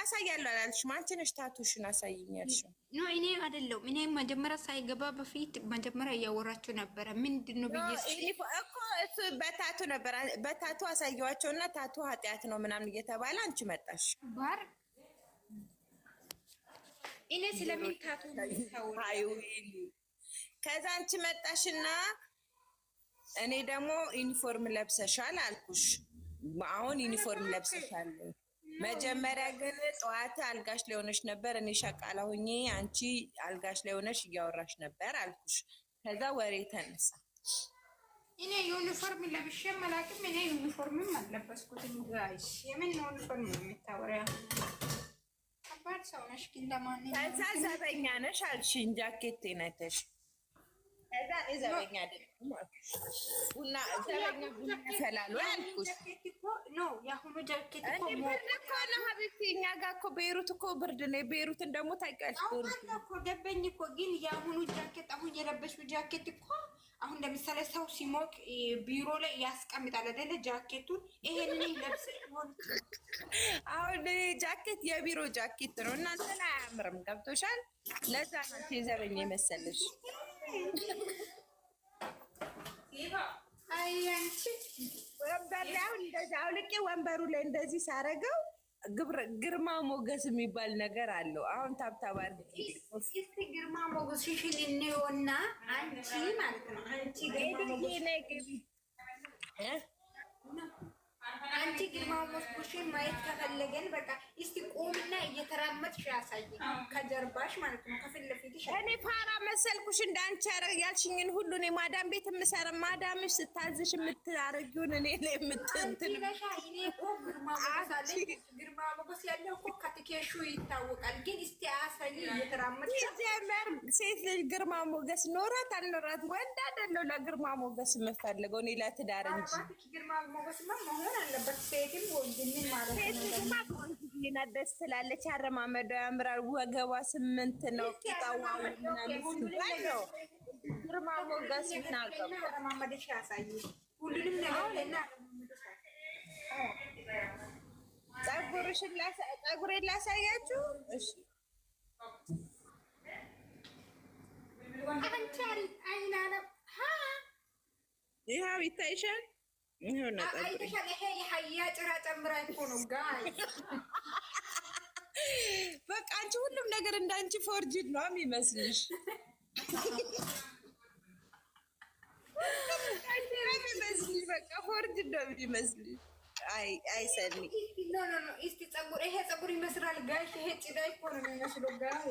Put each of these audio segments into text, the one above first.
አሳያለሁ አላልሽም? አንቺ ነሽ ታቱሽን አሳይኝ ያልሽው። ኖ እኔ አይደለሁም። እኔ መጀመሪያ ሳይገባ በፊት መጀመሪያ እያወራችሁ ነበረ። ምንድነው ብዬሽ እኮ እሱ በታቱ ነበር። በታቱ አሳየዋቸውና ታቱ ኃጢአት ነው ምናምን እየተባለ አንቺ መጣሽ ባር እኔ ስለምን ታቱ ከዛ አንቺ መጣሽና እኔ ደግሞ ዩኒፎርም ለብሰሻል አልኩሽ። አሁን ዩኒፎርም ለብሰሻል። መጀመሪያ ግን ጠዋት አልጋሽ ላይ ሆነሽ ነበር። እኔ ሸቃላ ሆኜ አንቺ አልጋሽ ላይ ሆነሽ እያወራሽ ነበር አልኩሽ። ከዛ ወሬ ተነሳ። እኔ ዩኒፎርም ለብሼ መላቅም እኔ ዩኒፎርምም አልለበስኩትም። ጋይስ የምን ዩኒፎርም ነው የምታወሪው? ከባድ ሰው ነሽ ግን ለማንኛውም ከዛ ዘበኛ ነሽ አልሽኝ። ጃኬት ነተሽ ከዛ ዘበኛ አይደለም ቡና ዘበኛ ቡና ፈላሉ አልኩሽ። ነው ያሁኑ ጃኬት እኮ ብርድ እኮ ነው ሀቢብቲ። እኛ ጋር እኮ ቤይሩት እኮ ብርድ ነው። ቤይሩትን ደግሞ ታውቂያለሽ ብርድ እኮ ገባኝ እኮ። ግን የአሁኑ ጃኬት አሁን የለበሽው ጃኬት እኮ አሁን ለምሳሌ ሰው ሲሞቅ ቢሮ ላይ ያስቀምጣል አይደለ? ጃኬቱን ይሄንን ለብስ ይሆን? አሁን ጃኬት የቢሮ ጃኬት ነው። እናንተ ላይ አያምርም። ገብቶሻል? ለዛ ነው ዘበኛ የመሰለሽ። አይ አንቺ ወንበር ላይ አሁን እንደዚህ አውልቄ ወንበሩ ላይ እንደዚህ ሳረገው ግርማ ሞገስ የሚባል ነገር አለው። አሁን ታብታብ አድርጊ እስኪ ግርማ ሞገስሽን እንየውና አንቺ ማለት ነው አንቺ ግርማ ሞገስሽን ማየት ከፈለገን በቃ እስቲ ቆምና እየተራመድሽ ያሳየኝ ከጀርባሽ ማለት ነው ከፊት ለፊትሽ። እኔ ፋራ መሰልኩሽ እንዳንቺ ያልሽኝን ሁሉ እኔ ማዳም ቤት የምሰራ ማዳምሽ ስታዝሽ የምታረጊውን እኔ ላይ የምትንትን እኔ እኮ ግርማ ሞገስ ያለው እኮ ከትኬሹ ይታወቃል። ግን እስቲ አሳየኝ እየተራመድሽ። ሲጀመር ሴት ልጅ ግርማ ሞገስ ኖራት አልኖራት ወንድ አይደለው ለግርማ ሞገስ የምፈልገው እኔ ለትዳር እንጂ ግርማ ሞገስማ መሆን አለበት። ሴትም ወንድም ማለት ነው። ደስ ትላለች። አረማመዷ ያምራል። ወገቧ 8 ነው። ቂጣዋ ነው። ግርማ ሞገስ ናገባ አረማመድሽ ያሳይ ሁሉንም ነገር ፀጉሬን ላሳያችሁ። እሺ አንቺ አይናለ ይኸው ይታይሻል። አይተሻል? ይሄ የሀያ ጭራ ጨምራ እኮ ነው ጋይ። በቃ አንቺ ሁሉም ነገር እንዳንቺ ፎርጅድ ነው የሚመስልሽ። በቃ ፎርጅድ ነው የሚመስልሽ። አይ ሰኒ እስቲ ፀጉር ይሄ ፀጉር ይመስላል ጋሽ። ይሄ ጭዳ እኮ ነው የሚመስለው ጋይ።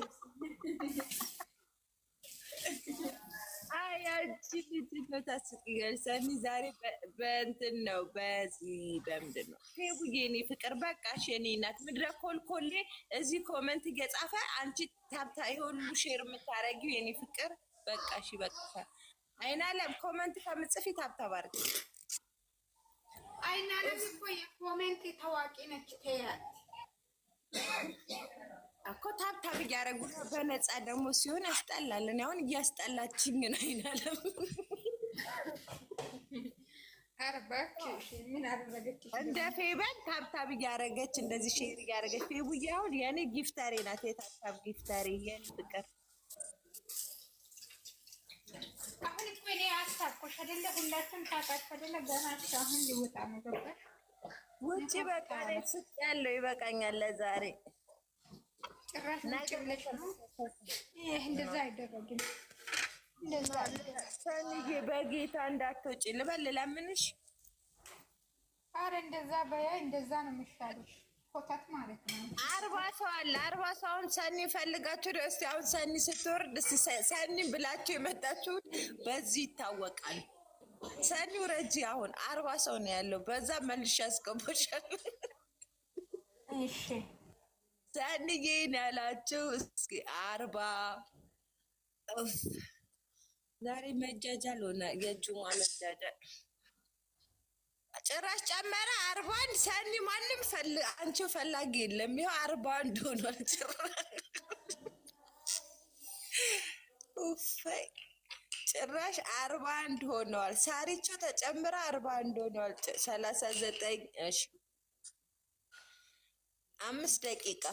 አንቺ ልጅ ታስቂኛለሽ ሰኒ። ዛሬ በእንትን ነው በዚህ በምንድን ነው ፌቡዬ የኔ ፍቅር በቃሽ የኔ እናት ምድረ ኮልኮሌ እዚህ ኮመንት እየጻፈ አንቺ ታብታ ሁሉ ሼር የምታረጊው የኔ ፍቅር በቃሽ ይበቃሻል። አይናለም ኮመንት ከምጽፊ ታብታብ አድርጊ። አይናለም እኮ የኮሜንት ታዋቂ ነች። ተያት እኮ ታብታብ እያደረጉ በነፃ ደግሞ ሲሆን ያስጠላል። እኔ አሁን እያስጠላችኝ ነው። አይናለም እንደ ፌበን ታብታብ እያደረገች እንደዚህ ሼር እያደረገች ፌቡዬ አሁን የኔ ጊፍተሬ ናት። የታብታብ ጊፍተሬ የኔ ፍቅር። አሁን እኮ እኔ አሳብኩሽ አይደለ? ሁላችሁም ታውቃችሁ አይደለ? ገና አሁን ሊወጣ ነው ገባሽ? ውጪ በቃ ላይ ስጥ ያለው ይበቃኛል ለዛሬ። ጭራሽ ነጭብለሽ ነው። ይሄ እንደዛ አይደረግም። እንደዛ ሰንዬ በጌታ እንዳትወጪ ልበል ለምንሽ። አረ እንደዛ በያ እንደዛ ነው የሚሻልሽ። ኮታት ማለት ነው። 40 ሰው አለ 40 ሰው። አሁን ሰኒ ፈልጋችሁ ነው። እስቲ አሁን ሰኒ ስትወርድ ሰኒ ብላችሁ የመጣችሁት በዚህ ይታወቃል። ሰኒ ረጂ አሁን 40 ሰው ነው ያለው። በዛ መልሽ ያስገባሻል። እሺ ሰኒዬ ነው ያላችሁ። እስኪ 40 ዛሬ መጃጃል ሆነ። የጁማ መጃጃል ጭራሽ ጨመረ። 40 ሰኒ ማንም አንቺ ፈላጊ የለም። ይኸው 41 ሆኗል። ጭራሽ 41 ሆነዋል። ሳሪቾ ተጨምራ 41 ሆነዋል። 39 እሺ 5 ደቂቃ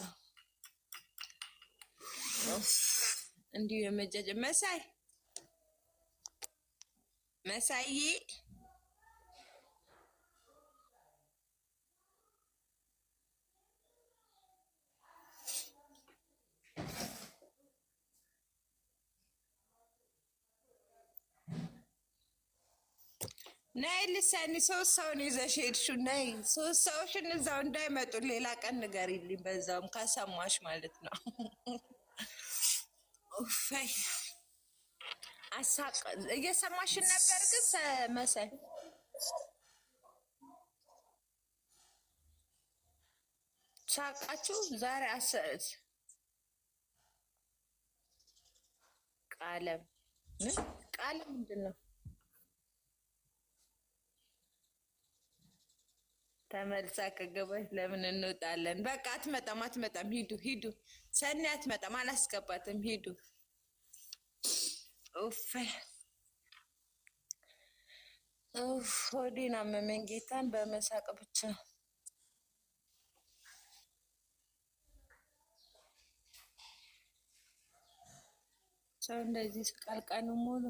እንዲሁ የመጀጀ መሳይ ነይ ልሰኒ 3 ሰውን ይዘሽ ሄድሽው። ነይ 3 ሰዎችን እዛው እንዳይመጡ ሌላ ቀን ንገሪልኝ። በዛውም ካሰማሽ ማለት ነው። ኡፈይ አሳቅ እየሰማሽን ነበር ግን መሰል ሳቃችሁ ዛሬ አሰት ቃለም ቃለም ምንድን ነው? ተመልሳ ከገባች ለምን እንወጣለን? በቃ አትመጣም። ሂዱ። ሰኒ አትመጣም፣ አላስገባትም። ሂዱ። ሆዴን አመመኝ ጌታን በመሳቅ ብቻ። ሰው እንደዚህ ስቃል ቀኑ ሙሉ።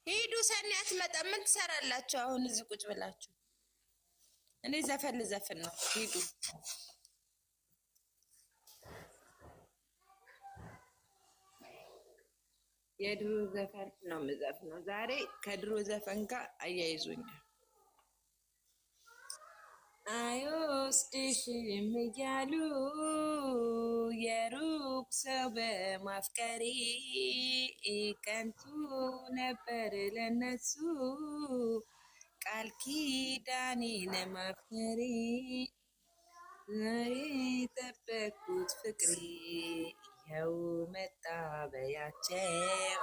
ሂዱ። ሰኒ አትመጣም። ምን ትሰራላችሁ አሁን እዚህ ቁጭ ብላችሁ? እኔ ዘፈን ልዘፍን ነው። ሂዱ። የድሮ ዘፈን ነው የምዘፍነው ዛሬ። ከድሮ ዘፈን ጋር አያይዙኛል። አይወስድሽም እያሉ የሩቅ ሰው በማፍቀሪ ከንቱ ነበር ለነሱ ቃል ኪዳኔን ማፍቀሪ ዛሬ ጠበቅኩት ፍቅሪ ይኸው መጣ በያቸው።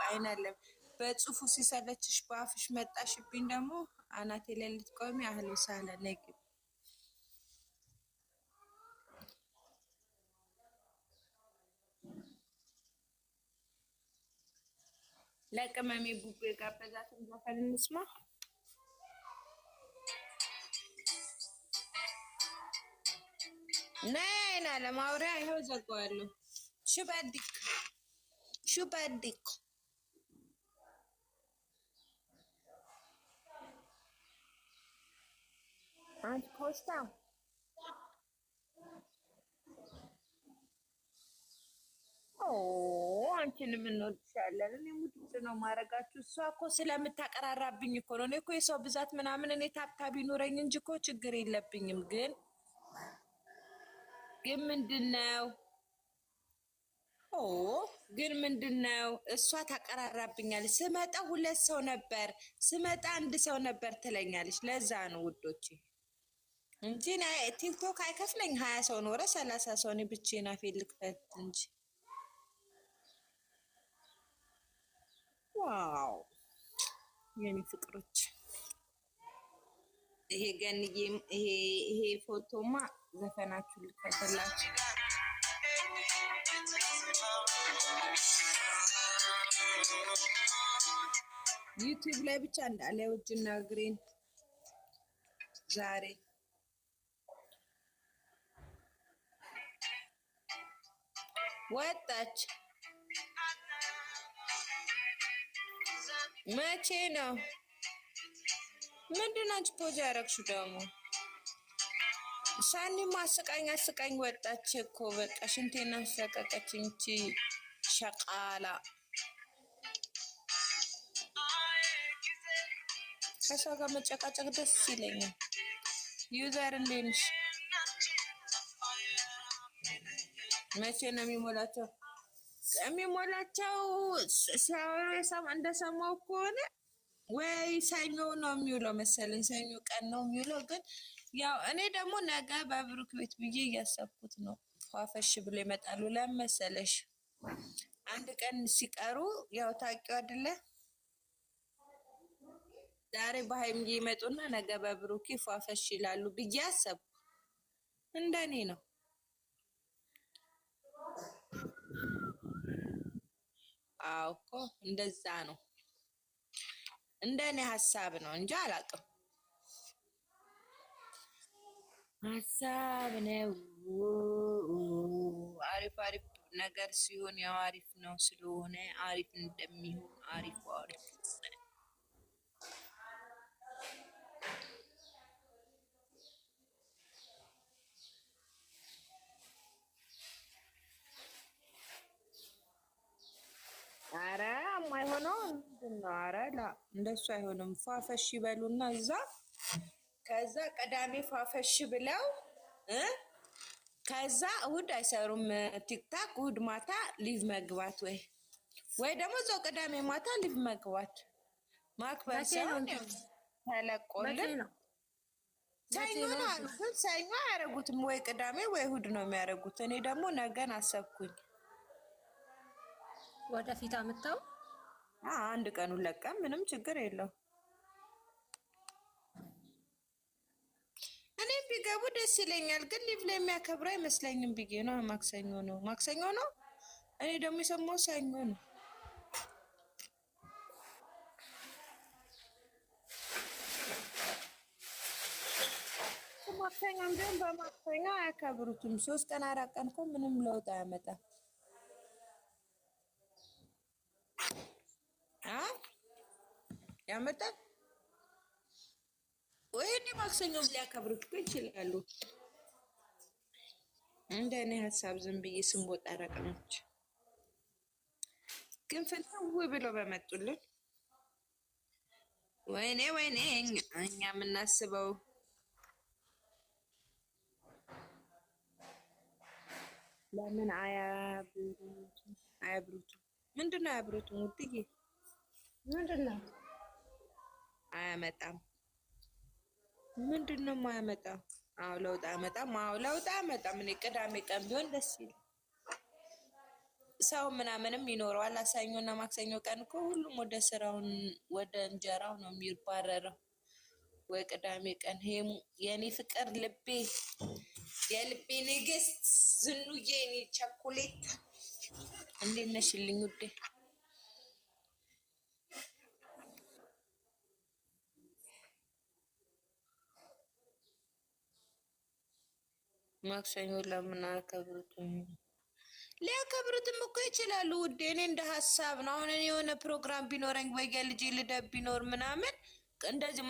አይናለም በጽሁፉ ሲሰለችሽ በአፍሽ መጣሽብኝ። ደግሞ አናቴ ላይ ልትቆሚ አህል ሳለ ነግ ለቅመሜ ቡቡ የጋበዛትን ዘፈን እንስማ። ነይና ለማውሪያ ይኸው ዘጋዋለሁ። ሹባዲክ አንቺ ኮስታ አንቺንም እንወድሻለን። እኔ ሙድ ነው ማረጋችሁ። እሷ እኮ ስለምታቀራራብኝ እኮ ነው። እኔ እኮ የሰው ብዛት ምናምን እኔ ታብታብ ይኖረኝ እንጂ እኮ ችግር የለብኝም። ግን ምንድነው ግን ምንድነው እሷ ታቀራራብኛለች። ስመጣ 2 ሰው ነበር፣ ስመጣ 1 ሰው ነበር ትለኛለች። ለዛ ነው ውዶቼ እንጂ ቲክቶክ አይከፍለኝ። 20 ሰው ኖረ 30 ሰው እኔ ብቻዬን አፌን ልክፈት እንጂ። ዋው የኔ ፍቅሮች፣ ይሄ ገንዬም ይሄ ፎቶማ ዘፈናችሁ ልከተላችሁ። ዩቲዩብ ላይ ብቻ እንዳለ ውጅና ግሬን ዛሬ ወጣች። መቼ ነው? ምንድን አንቺ ፖዝ ያደረግሽው ደግሞ? ሳኒማ አስቃኝ ወጣች እኮ በቃ ሽንቴና አሰቀቀች እንቺ ሸቃላ። ከሰው ጋር መጨቃጨቅ ደስ ይለኛል። ዩዘር እንዴት ነሽ? መቼ ነው የሚሞላቸው? ሲያወሩ እንደሰማው ከሆነ ወይ ሰኞ ነው የሚውለው መሰለኝ። ሰኞ ቀን ነው የሚውለው። ግን ያው እኔ ደግሞ ነገ በብሩክ ቤት ብዬ እያሰብኩት ነው። ፏፈሽ ብሎ ይመጣሉ። ለመሰለሽ 1 ቀን ሲቀሩ ያው ታውቂው አይደለ? ዛሬ በሀይምዬ ይመጡና ነገ በብሩክ ፏፈሽ ይላሉ ብዬ አሰብኩ። እንደኔ ነው። አዎ እኮ እንደዛ ነው። እንደኔ ሀሳብ ነው እንጂ አላውቅም። ሀሳብ ነው አሪፍ አሪፍ ነገር ሲሆን ያው አሪፍ ነው ስለሆነ አሪፍ እንደሚሆን አሪፍ አሪፍ አረ የማይሆነው ምንድን ነው? አረ እንደሱ አይሆንም። ፏፈሽ ይበሉና እዛ ከዛ ቅዳሜ ፏፈሽ ብለው ከዛ እሑድ አይሰሩም ቲክታክ። እሑድ ማታ ሊቭ መግባት ወይ ደግሞ እዛው ቅዳሜ ማታ ሊቭ መግባት ማክበር ሲሆን ተለቆልን ሰኞ ነው አሉ። ግን ሰኞ አያደርጉትም ወይ ቅዳሜ ወይ እሑድ ነው የሚያደርጉት። እኔ ደግሞ ነገን አሰብኩኝ። ወደፊት አምጣው አንድ ቀን ሁለት ቀን ምንም ችግር የለው። እኔም ቢገቡ ደስ ይለኛል። ግን ሊቭ ላይ የሚያከብረው አይመስለኝም ብዬ ነው። ማክሰኞ ነው። እኔ ደግሞ የሰማው ሰኞ ነው። ማክሰኞም ቢሆን በማክሰኞ አያከብሩትም። 3 ቀን 4 ቀን እኮ ምንም ለውጥ አያመጣም። ያመጣል ወይ? ማክሰኞም ሊያከብሩት እኮ ይችላሉ። እንደ እኔ ሀሳብ ዝም ብዬ ስንቦጣ ረቅኖች ግን ፍንው ብሎ በመጡልን ወይኔ እኛ የምናስበው ለምን አያብሩት? ምንድነው አያብሩት? ውድዬ ምንድነው አያመጣም? ምንድነው የማያመጣው? አዎ ለውጥ አያመጣም። ለውጥ አያመጣም። እኔ ቅዳሜ ቀን ቢሆን ደስ ይላል። ሰው ምናምንም ይኖረዋል። ሰኞና ማክሰኞ ቀን እኮ ሁሉም ወደ ስራውን ወደ እንጀራው ነው የሚባረረው። ወይ ቅዳሜ ቀን ሄሙ የኔ ፍቅር ልቤ የልቤ ንግስት ዝኑዬ የኔ ቸኮሌት እንዴት ነሽልኝ ውዴ? ማክሰኞ ለምን አያከብሩትም? ሊያከብሩትም እኮ ይችላሉ ውዴ። እኔ እንደ ሀሳብ ነው። አሁን የሆነ ፕሮግራም ቢኖረኝ ወይ የልጄ ልደት ቢኖር ምናምን እንደዚህ